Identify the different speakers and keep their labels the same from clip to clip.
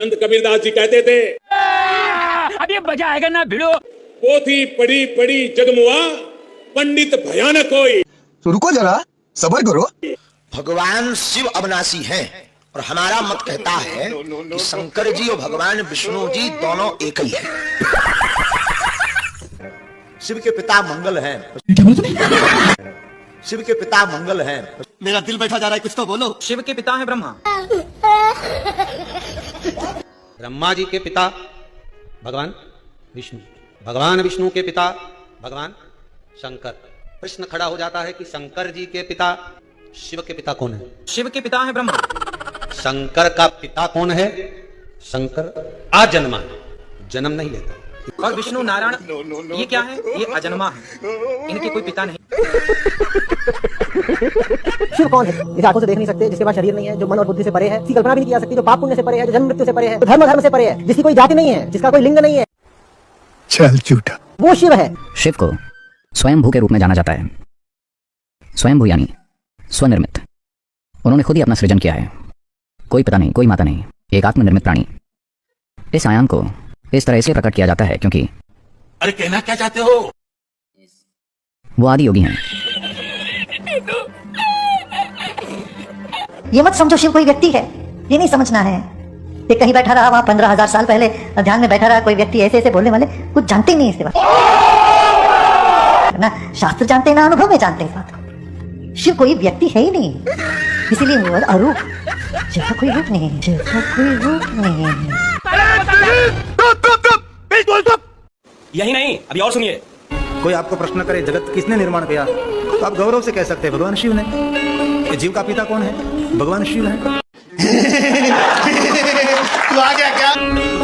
Speaker 1: संत कबीरदास जी कहते थे,
Speaker 2: अभी मजा आएगा ना भिड़ो।
Speaker 1: पोथी पढ़ी पढ़ी जगमुआ, पंडित भयानक होई।
Speaker 3: तो रुको जरा, सब्र करो।
Speaker 4: भगवान शिव अविनाशी हैं और हमारा मत कहता है कि शंकर जी और भगवान विष्णु जी दोनों एक ही हैं। शिव के पिता मंगल हैं। शिव के पिता मंगल हैं।
Speaker 5: मेरा दिल बैठा जा रहा है, कुछ तो बोलो।
Speaker 2: शिव के पिता है ब्रह्मा।
Speaker 6: ब्रह्मा जी के पिता भगवान विष्णु, भगवान विष्णु के पिता भगवान शंकर। प्रश्न खड़ा हो जाता है कि शंकर जी के पिता शिव के पिता कौन है?
Speaker 2: शिव के पिता है ब्रह्मा।
Speaker 6: शंकर का पिता कौन है? शंकर अजन्मा है, जन्म नहीं लेता।
Speaker 2: और विष्णु नारायण ये क्या है? ये अजन्मा है, इनके कोई पिता नहीं।
Speaker 7: शिव कौन है? जिसे आंखों से देख नहीं सकते, जिसके पास शरीर नहीं है, जो मन और बुद्धि से परे है, जिसकी कल्पना भी नहीं की जा सकती, जो पाप पुण्य से परे है, जो जन्म मृत्यु से परे है, जो धर्म से परे है, जिसकी कोई जाति नहीं है, जिसका कोई लिंग नहीं है,
Speaker 3: चल झूठा,
Speaker 7: वो शिव है।
Speaker 8: शिव को स्वयंभू के रूप में जाना जाता है। स्वयंभू यानी स्वनिर्मित। उन्होंने खुद ही अपना सृजन किया है, कोई पिता नहीं, कोई माता नहीं, एक आत्मनिर्मित प्राणी। इस आयाम को इस तरह से प्रकट किया जाता है क्योंकि
Speaker 5: अरे कहना क्या चाहते हो?
Speaker 8: वो आदि योगी हैं।
Speaker 9: ये मत समझो शिव कोई व्यक्ति है, ये नहीं समझना है। ये कहीं बैठा रहा वहां 15,000 साल पहले ध्यान में बैठा रहा कोई व्यक्ति ऐसे ऐसे बोलने वाले कुछ जानते ही नहीं इसके बारे ना शास्त्र जानते ना अनुभव में जानते इस बात को। शिव कोई व्यक्ति है ही नहीं, इसीलिए वो अरूप। शिव का कोई रूप नहीं है, शिव का कोई रूप नहीं है।
Speaker 2: यही नहीं, अभी और सुनिए।
Speaker 5: कोई आपको प्रश्न करे जगत किसने निर्माण किया, तो आप गौरव से कह सकते हैं भगवान शिव ने। जीव का पिता कौन है? भगवान शिव है। तू आ गया क्या?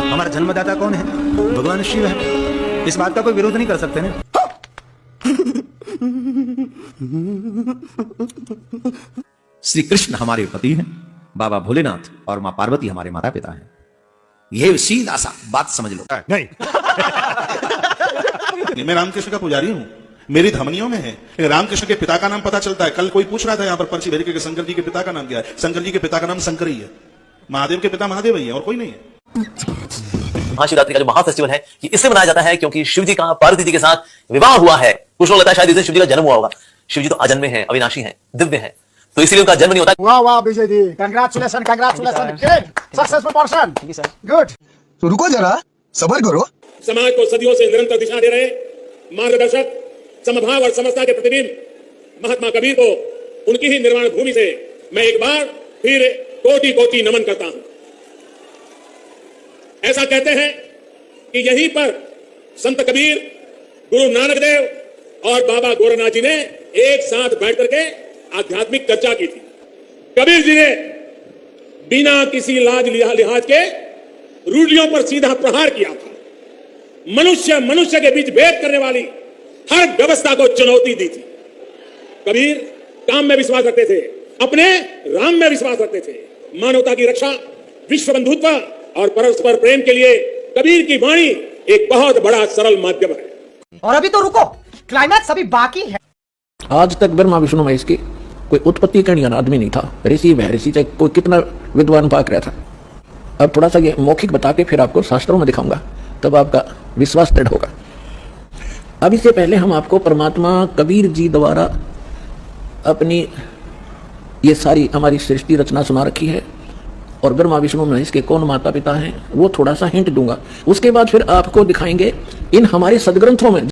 Speaker 5: हमारा जन्मदाता कौन है? भगवान शिव है। इस बात का कोई विरोध नहीं कर सकते ना। श्री कृष्ण हमारे पति हैं, बाबा भोलेनाथ और माँ पार्वती हमारे माता पिता हैं। ये सीधा सा बात समझ लो।
Speaker 10: नहीं मैं रामकृष्ण का पुजारी हूँ, मेरी धमनियों में है। रामकृष्ण के पिता का नाम पता चलता है। कल कोई पूछ रहा था यहाँ पर पर्ची भेज के शंकर जी के पिता का नाम क्या है? शंकर जी के पिता का नाम शंकर ही है। महादेव के पिता महादेव ही है और कोई नहीं है।
Speaker 11: महाशिवरात्रि का जो महाफेस्टिवल है ये इससे मनाया जाता है क्योंकि शिव जी का पार्वती जी के साथ विवाह हुआ है। कुछ लोग लगता है शायद इससे शिव जी का जन्म हुआ होगा। शिव जी तो अजन्मे हैं, अविनाशी हैं, दिव्य हैं, तो इसीलिए उनका जन्म नहीं होता।
Speaker 3: वाह वाह Vijay ji, congratulation congratulation, successful person, good. तो रुको जरा, सब्र करो।
Speaker 1: समाज को सदियों से निरंतर दिशा दे रहे मार्गदर्शक, समभाव और समता के प्रतिबिंब महात्मा कबीर को उनकी ही निर्माण भूमि से मैं एक बार फिर कोटि कोटि नमन करता हूं। ऐसा कहते हैं कि यहीं पर संत कबीर, गुरु नानक देव और बाबा गोरखनाथ जी ने एक साथ बैठ करके आध्यात्मिक चर्चा की थी। कबीर जी ने बिना किसी लाज लिहाज के रूढ़ियों पर सीधा प्रहार किया था। मनुष्य मनुष्य के बीच भेद करने वाली हर व्यवस्था को चुनौती दी थी। कबीर काम में विश्वास रखते थे, अपने राम में विश्वास रखते थे। मानवता की रक्षा, विश्व बंधुत्व और परस्पर प्रेम के लिए कबीर की वाणी एक बहुत बड़ा सरल माध्यम है।
Speaker 7: और अभी तो रुको, क्लाइमैक्स अभी बाकी है।
Speaker 12: आज तक ब्रह्मा विष्णु महेश की कोई उत्पत्ति करने वाला आदमी नहीं था। ऋषि वह ऋषि चाहे कोई कितना विद्वान पाक रहा था। अब थोड़ा सा ये मौखिक बता के फिर आपको शास्त्रों में दिखाऊंगा, तब आपका विश्वास दृढ़ होगा। अब इससे पहले हम आपको परमात्मा कबीर जी द्वारा अपनी ये सारी हमारी सृष्टि रचना सुना रखी है और ब्रह्मा विष्णु महेश के कौन माता पिता हैं वो थोड़ा सा हिंट दूंगा। उसके बाद फिर आपको दिखाएंगे इन हमारे सदग्रंथों में